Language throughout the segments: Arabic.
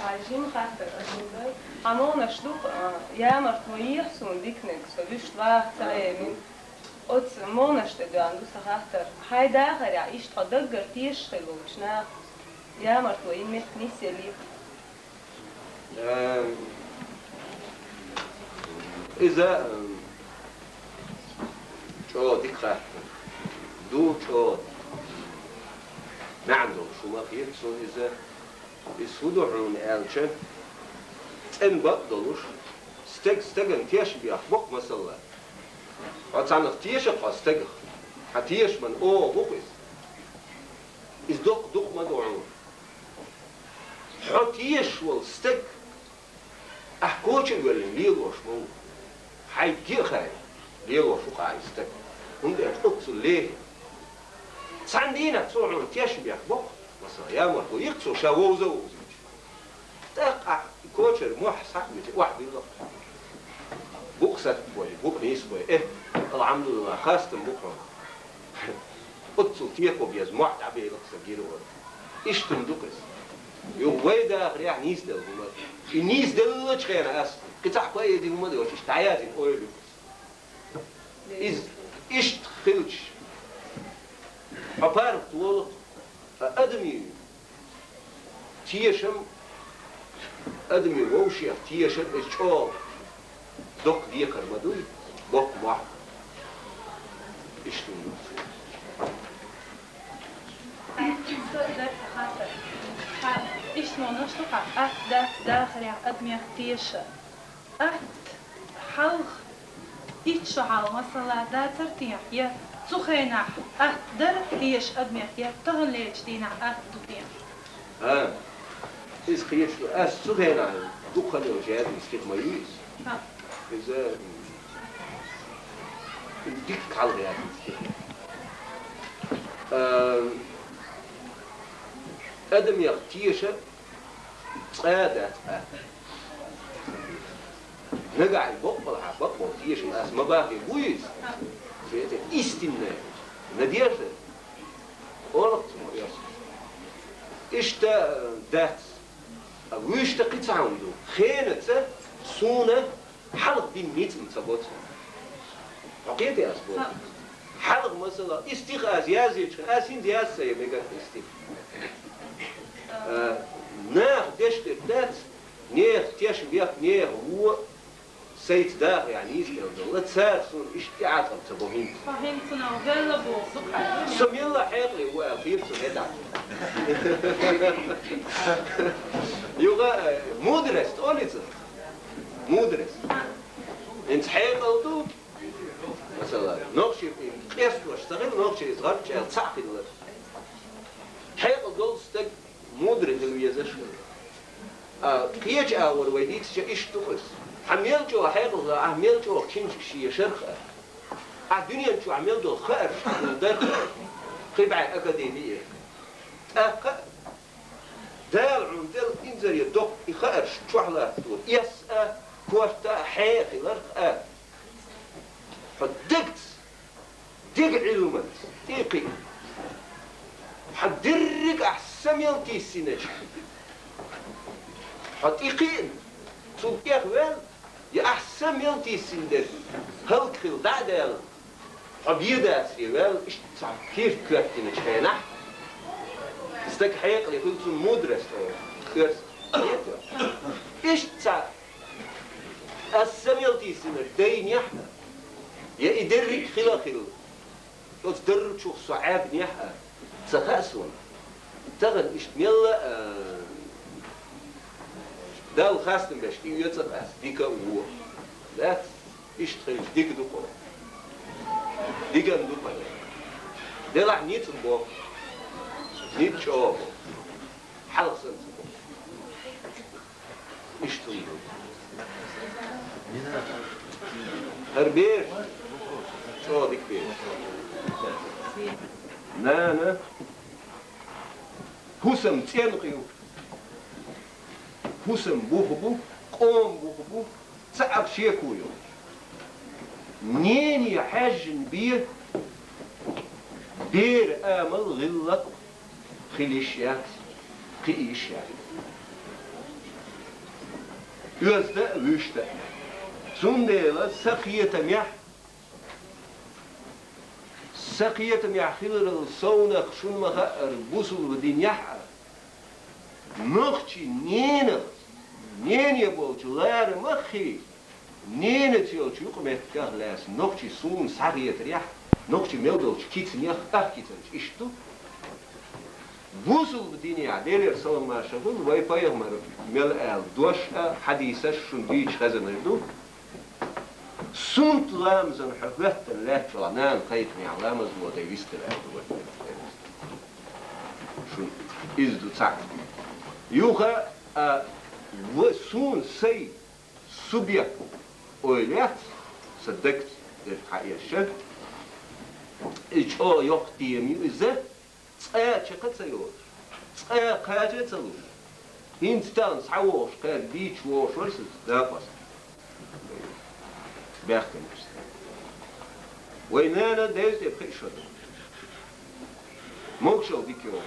عايشين خاطر عمونا شلوك يا مرتويح سون ديكنك سويش تواخ تلاقين أوت مونا شتدو عندو سخاطر هاي داخل يعيش تقدر تيش خلوشنا يا مرتويين مت نيسيلي إذا شو ديك خاطر دو شو ما عندهم شو ما خير سون إذا يسودوا عون ألشة إن بقدروش استجن تيش بيخبق مثلا عشان تيش قاستج هتيش من بقيس إز دق ما دعون حتيش والستج أحكوش ولا ليلوش مو حيجي خير ليلوش وقع يستج هم يتقصوا ليه ساندينا تصورون تيش بيخبق مثلا يا مركو يقصوا شاوزو تقع كوتشر موح صح واحد يلا بقصة بوي بق نيس بوي الحمد لله خاصة بقرة قصوا تيكو بيز موح تعبي لقصة جيرو إيش تندقس يويدا ريح نيس دل هما النيس دل خير أس قطع قوي دي هما دي وش تعياتين أويلو إيش تخلش أبار طول أدمي تيشم أدمي ووشي تيشم إشتغل دق ديكر مدوي بق واحد إشتغل إيش نشتغل داخل يا أدمي تيش حلق إيش حال مثلا دا ترتيح يا سخينة در تيش أدمي يا تهن ليش دينا دوبيا إذا خيش سخينة دخل وجاد يستيق ميويس إذا ديك على غياب أدم يغتيش صادت نقع بقبل بقبل تيش الناس ما باقي بويس فيته استنى نديرته أورط يس إشتا دات ويشتا قيت عنده خينة سونة حلق دي ميت متسبوت عقيدة أسبوع حلق مثلا استيق أزيازي أسين دياز سيبقى استيق ناخ دشت دات نيخ تيش بيخ نيخ هو سيت داخ يعني يسكن لا تسارسون اشتعاط تبوهين فهمتنا وقال بوسك سم يلا حيقلي هو خير سهدا يوغا مدرس تقولي مدرس انت حيقلتو مثلا نقشي قياس واشتغل نقشي صغار شيء صعب ولا حيقل دول ستك مدرس اللي يزش قياج اول ويديك ايش تقص عميل جو حيقل عميل جو كنج شيء شرخه الدنيا جو عميل دول خير دار قبعة أكاديمية دال عندل إنزر يدق يخرج شحلة تقول يسأ كورتا حياتي لرق حدقت دق علومات دقي حدرق أحسن يلتي السنج حدقين تلقي أخوان يا أحسن يلتي السنج هل كخل دعدال حبيدا سيوال إيش كيف كرتين شينا استك حيق لي كنت مدرس كرس إيش تسع السميلتي سمر دين يحنا يا إدرك خلا لو تدرك شو صعب نيحها تخاسون تغن إيش ميلا دال خاستم باش يتخاس ديك هو لا إيش تخيل ديك دوكو ديجان دوبا دلع نيت بو نيت شوب حلق سنت ايش تقول هربير شو ديك بير نانا هسم تينقيو هسم بوخبو قوم بوخبو تعب شيكويو نيني حاجن بير آمل غلق خليشيات قيشيات Özde üçte. Sundela sakiyete miyah. Sakiyete miyah khilal sona khshun maha busul بدين يح. مخشي نين يبولش لار مخي نين تيولش يقمت كهلاس نخشي سون سارية ريح نخشي ميلدولش كيتن يخ كيتنش إشتو بوصل بديني عديل رسول ما شغل واي بايغمر مل آل دوش حديثش شون ديش خزن يردو سونت لامزن حفظت الله فلانان قيتني علامز ودي ويستر آل شون إزدو تعب يوغا وسون سي سوبيا أوليات صدقت الحقيقة الشد إيش أو يقتي ميزة شقت سيور قاجة تلوش هين ستان سعوش قال بيش ووش ورسل لا بس بيختم وينانا دايز يبخي شد موكشو ديكيوش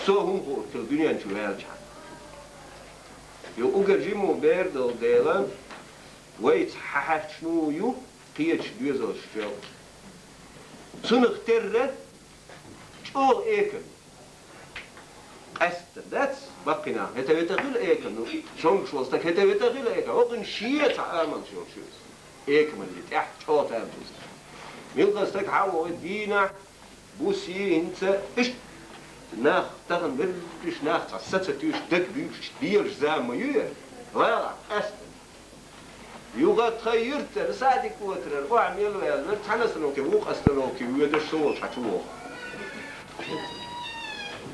سوهم هو في الدنيا نشوفها يو أوجر جيمو بيردل ديلان ويتححت شنو يو قيتش دوزل شجاو سنختر شو إيكن أست داتس بقينا هتا بيتغيل إيكن شونك شوستك هتا بيتغيل إيكن وقن شيء تعامل شو إيكن اللي تحت شو تعامل ميلقستك حاول دينا بوسي انت إيش ناخ تغن بلش ناخ ستتوش دك بيش ديرش زام ميوه لا أست يوغا تغيرت رسادك وتر وعملوا يا تحنسنوكي ووق أسنوكي ويدش صور حتوه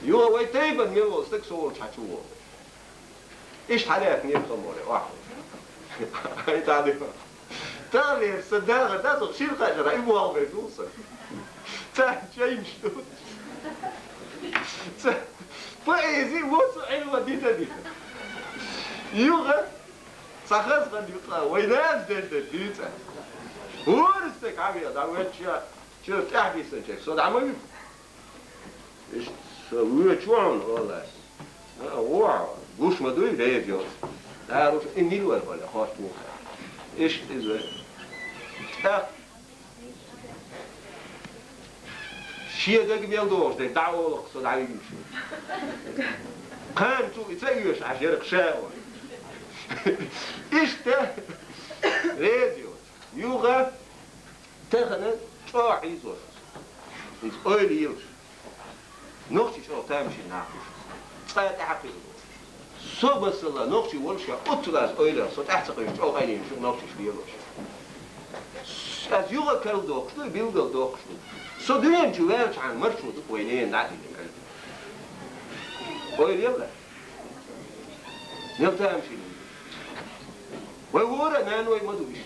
يوغا ويتيبا ميلو استك صور حتوه إيش حالات نيبقى موري واحد هاي تعرف صدقها تاسو شيل خاطر أي مو بيفوصل شيء مشدود فايزي وصل حلوة ديتا يوغا سخص غندي يطلع ويناس ديتا ورستك عبيض عملت شو تحبي سنجك صد عمل ايش سويت شو عمل والله واو بوش مدوي ريف يوز تعرف اني الوالد ولا خاص موخا ايش ازاي شيء ده قبل دوش ده دعوة قصد عليه شو كان تو يتسيوش عشان شاور إيش ده راديو يوغا تخنت شاعي زوج إنت أولي يوش نقطي شو تمشي ناقش صار تحقيق صوب الله نقطي والشيء أطلع أولي صوت أحتقي شو غيرين شو نقطي شو يلوش از يوغا كل دوخش تو بيلدل دوخش سو دنيا جوالش عن مرشود وينين نعدي قول يلا يلا امشي ويورا نانوي مدوش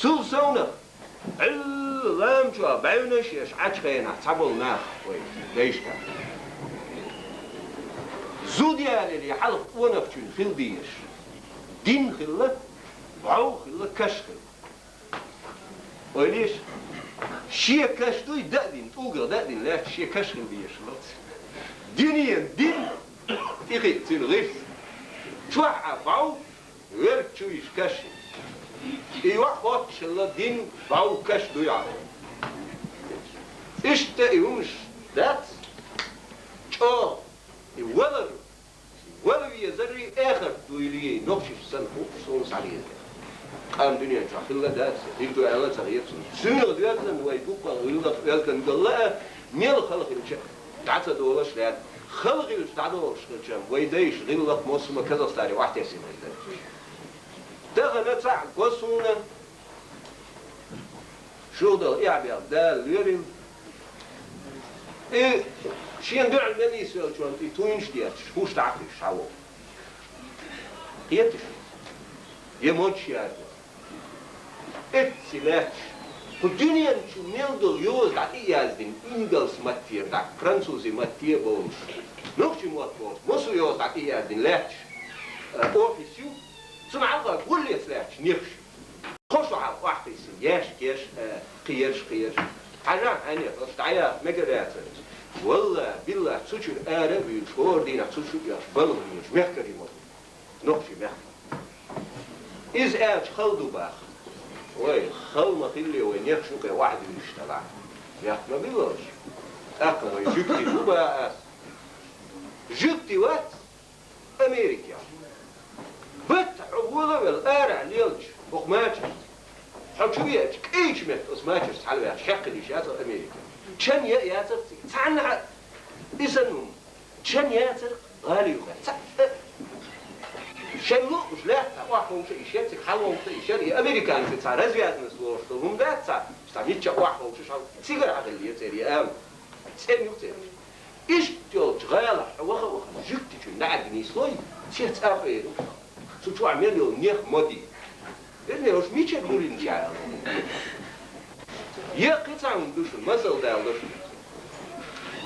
تو سونا علام جو بعونش يش عجخينا تعبل ناخ وي ليش كان زوديا اللي حلق ونفتون خل ديش دين خله وعو خله كشخل وليش شيء كشتوي دادين توقر دادين لا شيء كشخل بيش لط دينيا دين تيجي تنغيف شوح عفاو غير تشويش كشل ايوه وقتش الله دين باو كشتو يعني ايش تايومش دات شو يولد يزري اخر دويلي نقش في السنة فوق صون سعيد قام دنيا شاخلة دات يبدو على صغير سنة ديالنا ويبوق ويلقى يلقى الله ميل خلق الشيء تعت دولش لا خلق الشتادولش الشيء ويديش غلق موسم كذا ستاري واحد يسمع ده نتاع قصونا شو ده يعبي ده ليرين ايه شيء ندعي مني سؤال شو انت توينش دياتش هوش تعرفش شو قيتش يموتش يعني اتسلاتش الدنيا شو نيلدو يوز دعتي يازدين إنجلز ماتير دع فرنسوزي ماتير بولش نوكشي موت بولش موسو يوز دعتي يازدين لاتش أوفيسيو سمع الله كل يسلاتش نيخش خشوا على واحد يسن ياش قيرش عجان أنا تعيا مقرات والله بالله تسوشي الآربي شور دينا تسوشي يا بلغ يش مخكري مطلوب نقشي مخكر إز آج خلدو باخ وي خل مخيلي وين يخشوك واحد يشتغل يا ما بيلوش أقوى جبتي دوبا جبتي وات أمريكا بتعوضه بالآرع ليلج وقماتش حكوية كيش مت أسماتش حلوة حق ليش ياتر أمريكا كان ياتر تعنا إذن كان ياتر غالي وغالي شلو مش لا واحد شيء شيء حلو شيء أمريكان في تعرض زيادة نسوي هم ده تعمل واحد وش شو سيجار على اللي يصير يام تسمي وتسمي إيش جو غالة وخ جبت شو نعد نيسوي شيء تأخير شو عمل يوم نيخ مودي لأنه وش ميشة مولين جاي يا قطع من دوش المسألة ده ولا شو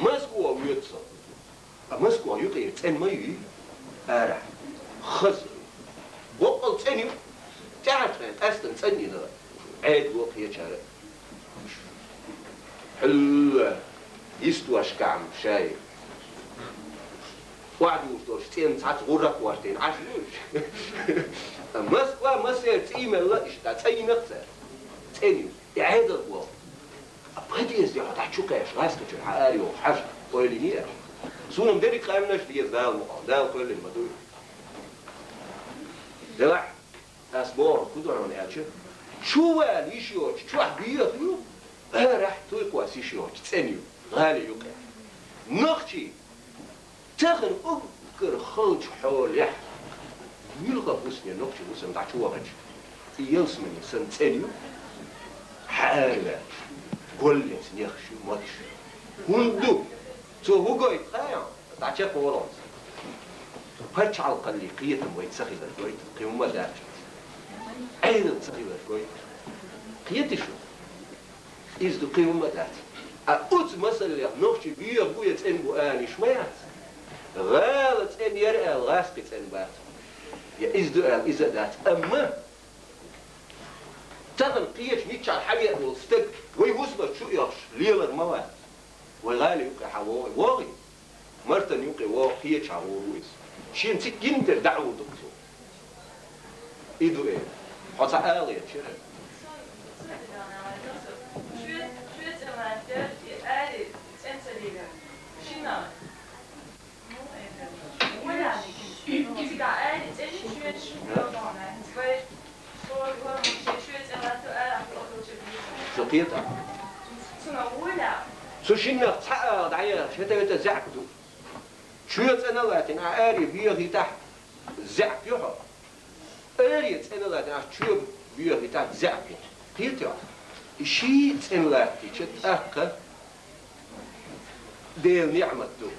مسكوا ويتصل مسكوا يقير تن ما يجي أرح خزر وقل تاني تعرف أصلا تاني ده عيد وقية شارع حلوة يستوى شكعم شاي واحد يوصل شتين ساعات غرق واشتين عشوش مسكوا مسير تيمة لا إشتا تاني نقصر تاني عيد الوقت أبغى يزدي حتى تشوكاش غاسك الحقاري وحش ويلينير سونا مدري قامناش دي ذا المقام ذا كل المدوي ده أسبوع كده عن أشياء شو ليشيوش شو حبيه راح تويقوا سيشيوش تسنيو غالي يوقع نختي تاخن أذكر خلج حول يح يلقى بوسني نختي بوسن دعشوا وجه يلسمني سن تسنيو حالة كل يخشي ماتش هندو تو هو قايد خايا دعشة فورانس هاتش على القلي قية ويتسخي بالقويت قيمة دارج أيضا تسخي بالقويت قية شو إزدو قيمة دارج أقول مثلا نخشي بيه بوية تنبو آني شميات غالت أن يرأى الغاسق تنبات يا إزدو آل إزا دات أما تغن قية ميتش على حاجة والستك ويوصل شو يخش ليلة المواد وغالي يوقع حواوي واغي مرتن يوقع واقية شعورويس شين تكين تردعو دكتور إيدو إيه حتى آلية شرع سقيطة سوشينا تحقق دعية شتا زعكتو شو يتسألنا لاتين آري بيغي تحت زعك يحب آري يتسألنا لاتين شو بيغي تحت زعك قيطة شي تسألنا لاتين شتأقى ديل نعمتو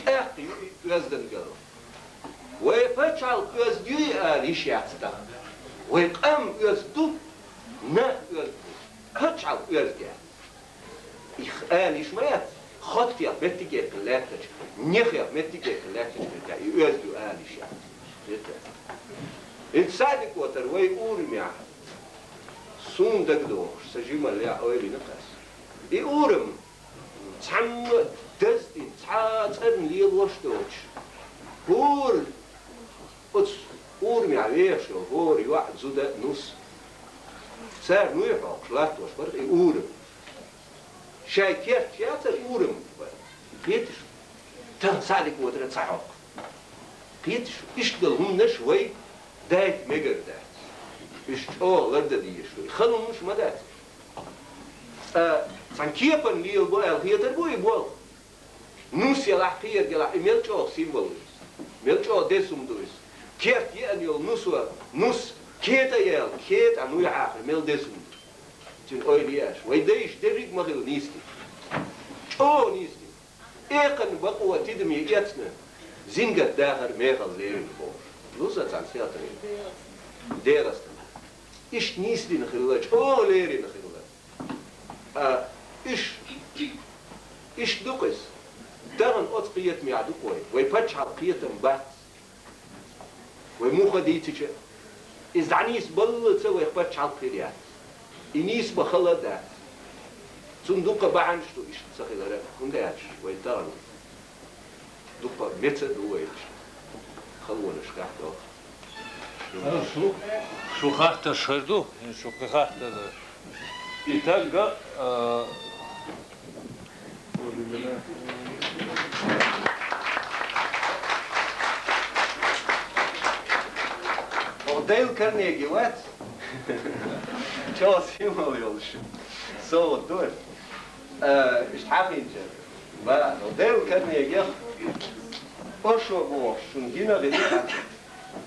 أقي يزدن قلو ويفتشعل يزدوي آري شيعتتا ويقام يزدو نا يزدو فتشعل يزدو إيش مات خطيا متيجي كلاتش نيخيا متيجي كلاتش بتاع يوزدو آليش يعني إنت صادق وتروي أورم سون دقدو سجيم اللي أولي نقص يأورم تحم دزدي تحاتن لي الوشتوش هور أورم يعيش هور يوعد زودا نص صار نويفا خلاتوش برق يأورم شاي كيف تياتر أورم قيتش تان صادق ودرت صعق قيتش إشتغل هم نشوي دايت مجر دايت غرد دي شوي خلوا مش مدات سان كيفن لي البوال هي تربوي بوال نوس يلا خير يلا ميلتشو سيمبل ميلتشو ديسوم دويس كيف يعني نوس كيتا يل كيت أنو يعاقل ميل ديسوم تين أولياش ويديش دريك مغيل نيستي شو نيستي إيقن بقوة تدمي يتنا زنقة داخر ميخل ليرين فوش لوزة عن سياترين ديرستنا إيش نيستي نخيلوش شو ليرين نخيلوش إيش دوكس دارن أتقية ميعدوكوي ويبتش على قية مبات ويموخة ديتش إذا عنيس بلت سوى يبتش على قيات إنيس بخلدات صندوق بعنشتو إيش سخيلة هنداش ويتارو دوبا متى دويش خلونا شكحتو شو خاطر شردو شو خاطر يتلقى Dale Carnegie, what? Charles Himmel, so door. Is happy, maar Dale Carnegie, Osho Bosch, und Gina Velika,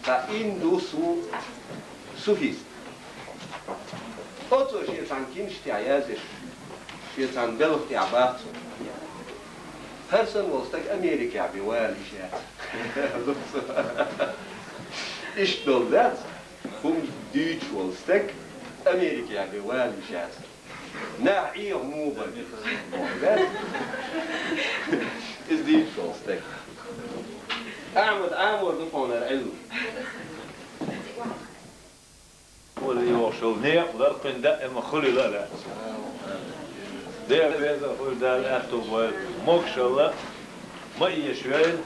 da Indu Sufis. Otto się tam kimś jedziesz, się tam belch die abat. Person was tak Amerika bewährlich jetzt. Ich glaube das, Deutsch was tak Amerika bewährlich jetzt. Na ihr Mubel. Das ist Deutsch was tak. أعمد دفعنا العلم. واللي يوصل نيق لرقن دائما خلي لا ده هذا هو ده الأكتوبر مكشلة ما يشوين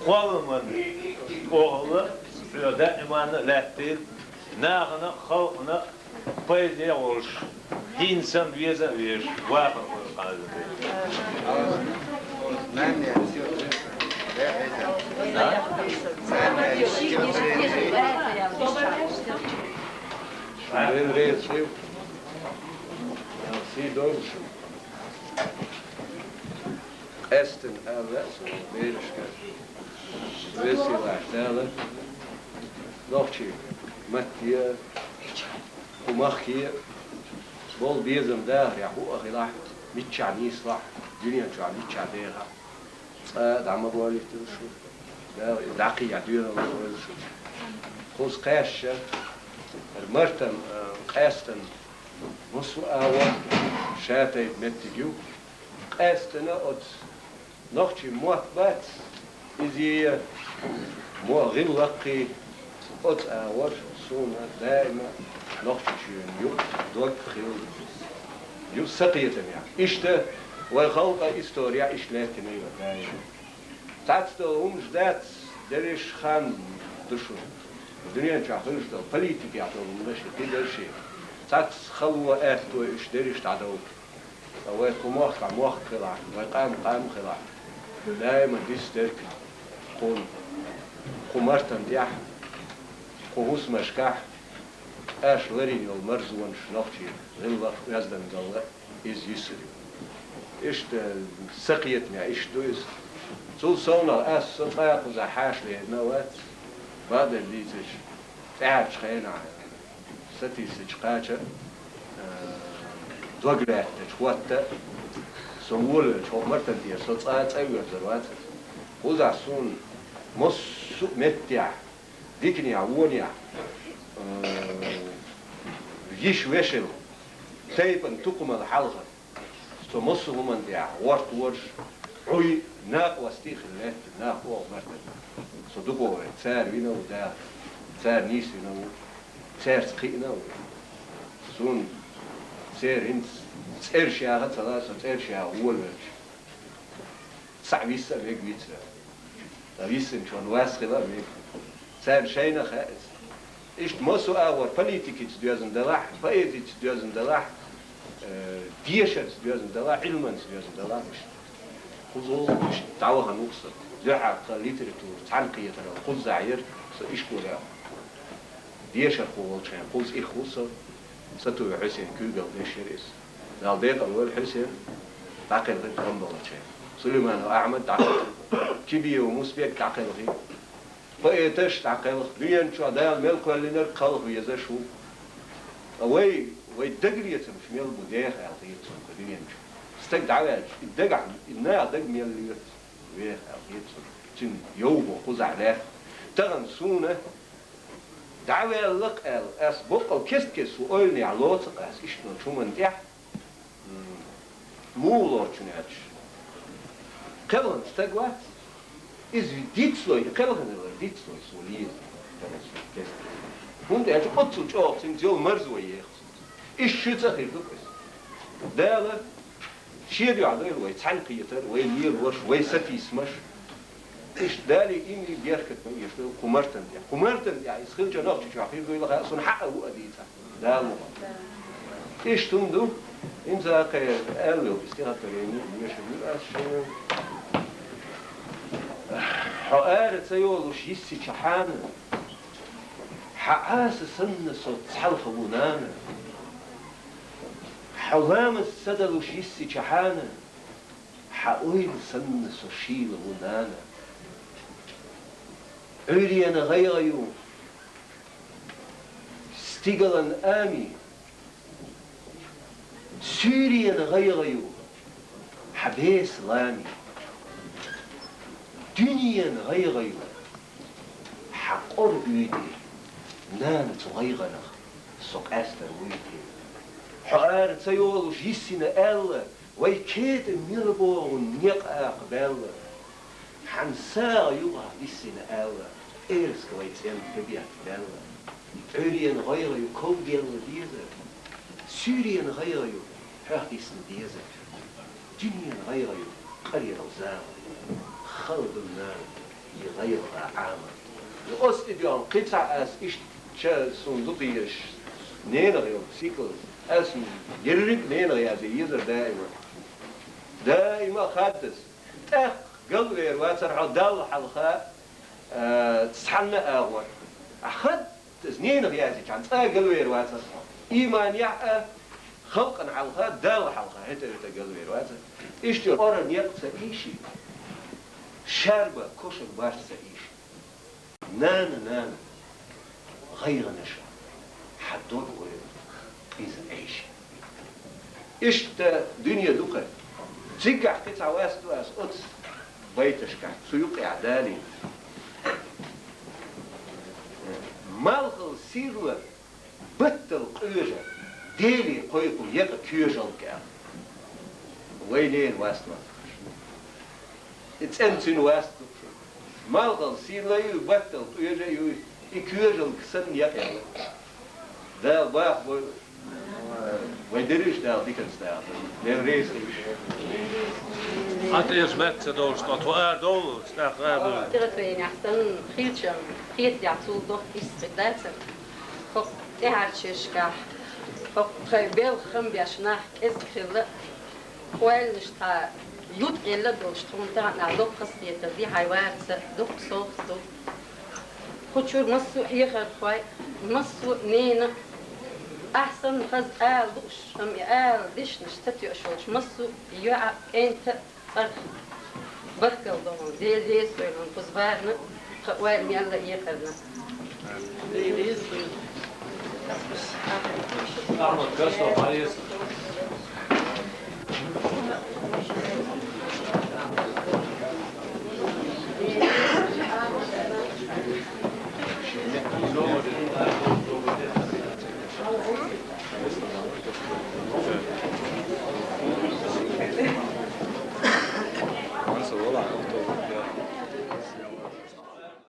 قوما قولا دائما لا تيل ناغنا خلقنا بيدي ورش إنسان بيزا بيش واقع قال Esten alles, Bereshka. Vesila stellen. Nochtje, Mattia, Umachia. Bol bezem daar, ja, hoe gelag. Mitja niet slag. Dunia tja, mitja dera. Daar maar wel licht dus. Daar ja duur maar wel. Khos qash. Marten qasten. Mosu awa. Shatay mettigu. Qastena ot. Nochtje moatbat. إذا مو غير لقي أور صونا دائما نختشين يو دوك خيل يو سقيتم يعني إشته والخلق إستوريا إش لا تنيو دائما تعتستو همش ذات دريش خان دشو الدنيا نشاخلش دو بوليتيك يعطون ماشي كده شيء تعتس خلوة أهتو إش دريش تعدوك ويكو موخ خلاع ويقام خلاع دائما ديسترك قمرتن ديح قهوس مشكح اش لرين المرزون شنوختي غلق يزدن دولة إز يسري إشت سقيتني إشت دويس سول صونا أس صنقاق وزا حاش ليه نوات بعد اللي تش تعب شخينا ستي سجقاتش دوغلات تشوات سمول شو مرتن دي صوت أيوة زروات وزا سون مص متع ديكني عونيا يش وشل تيبن تقوم الحلقة سو مص هم ديع ورت ورش عي ناق واستيخ الله ناق هو مرتن سو دقوا تسار وينا ودا تسار نيس وينا تسار سقينا سون تسار هنس تسار شاغت ثلاثة تسار شاغ أول وش صعبيسة بيك بيتسا تبيسن شون واسخلا بيك سام شينا خائز إشت موسو أور بوليتيكي تدوزن دلاح بايدي تدوزن دلاح ديشر تدوزن دلاح علما تدوزن دلاح خذوا إش تعوها نقصة زحا ليتراتور تعنقية ترى خذ زعير إشكو لا ديشر خوال شان خذ إخوصة ستو حسين كوغل ديشريس نال ديق الول حسين تعقل غير تنبغل شان سليمان وأحمد تعقل كبير ومسبيك تعقل غير فايتش تعقل ديان شو دال ملك اللي نرقل ويزشو وي دقرية مش ميل بداخ الغيط ديان شو استقدعواج الدقع النا دق ميل اللي ويه الغيط تن يوم وخزع له تغن سونة دعوة لق أس بقى كيس وقولني على أس إيش شو من تح مو لورشناتش قلن استقوات إذ ديتسلوي قلن ديتسلوي سوليز هون ده أجو أتصل جواب سنجول مرزوي يخص إيش شو تخيل دوكس دالة شير يعدل ويتعنقيتر ويلير وش ويستيسمش إيش دالي إني بيركت من يشتغل كمرتن يعني يسخل جناح تشوفي يقول لك أصلا حقه أديته دالو إيش تندو إمزا كير قالوا بستيها تريني يشوفي أش حقارة سيولوش يسي شحانة حقاس سن صوت حلخ ونانا حوام السدلوش يسي شحانة حقوين سن سوشيل ونانا أريانا غيريو ستيغلان آمي سوريانا غيريو حبيس لامي دنيا غيريو حقور بيدي نانا تغيغنا سوق أستر ويدي حقار تيولوش يسينا ألا ويكيد ميربو ونيق أقبال حنسا يوها يسينا ألا إيرسك ويتين تبيع بلا أريان غير يكون بيلا ديزا سوريان غير يحق يسن ديزا دنيا غير قرية الزام خلق النار يغير عامة يقصد بيان قطع أس إيش شا صندوقيش نينغ يوم سيكل اسم يرق نينغ يا زيزر دائما خادس قلب يرواتر عدال حلقة تسحلنا أغوار أخد تزنين غيازي كان قلب يرواتر إيمان يعقى خلقا حلقة دال حلقة هتا قلب يرواتر إيش تقول أورا نيقصة إيشي شاربة كوشك بارسة إيشي نانا غير نشا حدود غير إذا إيشي إيش دنيا دوكا تيجع قطع واستو أس أتس بيتشكع سيوق إعدالي مالغل سيروا بطل قيجة ديلي قيقو يقى كيجة الكام ويلين واستو اتسنتين واستو مالغل سيروا يبطل قيجة يكيجة الكسن يقى ده باح ويدريش ده ديكنس ده للريس Att ersätta då stått och då snackar ترى توين أحسن خيلشم خيت يعطول ضغط استقداسا فق إهارشيشكا فق خيبيل خم بيشناح إزخيل وين نشتا يود إلا دوشتون تاعنا دوق قصية دي حيوات دوق صوت دوق خشور مصو يخر خوي مصو نينا أحسن خز دوش أم ديش نشتتي أشوش مصو يوع أنت فرق بركة ودون دي سويلون كزبارنا وين يلا يخرنا Ahmet Kastor,